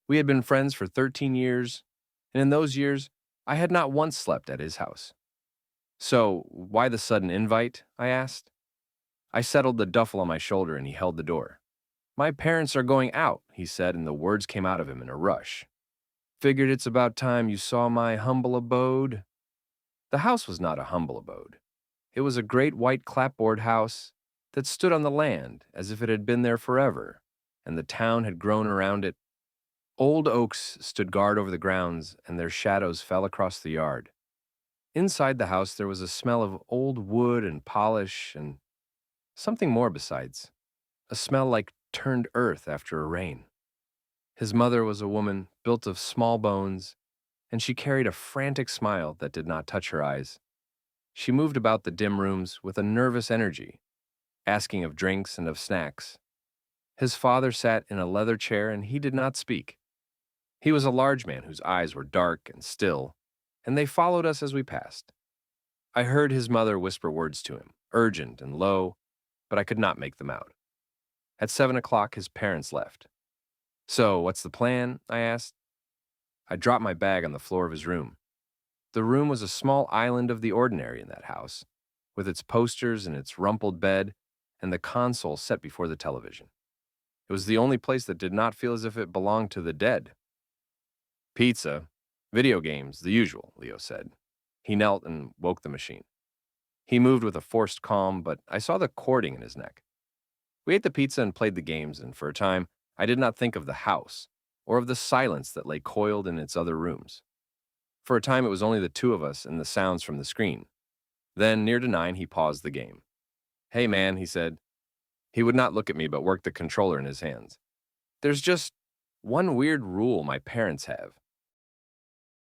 We had been friends for 13 years, and in those years, I had not once slept at his house. So, why the sudden invite? I asked. I settled the duffel on my shoulder and he held the door. My parents are going out, he said, and the words came out of him in a rush. Figured it's about time you saw my humble abode. The house was not a humble abode. It was a great white clapboard house that stood on the land as if it had been there forever, and the town had grown around it. Old oaks stood guard over the grounds, and their shadows fell across the yard. Inside the house, there was a smell of old wood and polish, and something more besides, a smell like turned earth after a rain. His mother was a woman built of small bones, and she carried a frantic smile that did not touch her eyes. She moved about the dim rooms with a nervous energy, asking of drinks and of snacks. His father sat in a leather chair and he did not speak. He was a large man whose eyes were dark and still, and they followed us as we passed. I heard his mother whisper words to him, urgent and low, but I could not make them out. At 7 o'clock, his parents left. So, what's the plan? I asked. I dropped my bag on the floor of his room. The room was a small island of the ordinary in that house, with its posters and its rumpled bed and the console set before the television. It was the only place that did not feel as if it belonged to the dead. Pizza, video games, the usual, Leo said. He knelt and woke the machine. He moved with a forced calm, but I saw the cording in his neck. We ate the pizza and played the games, and for a time, I did not think of the house or of the silence that lay coiled in its other rooms. For a time, it was only the two of us and the sounds from the screen. Then, near to 9, he paused the game. Hey, man, he said. He would not look at me but worked the controller in his hands. There's just one weird rule my parents have.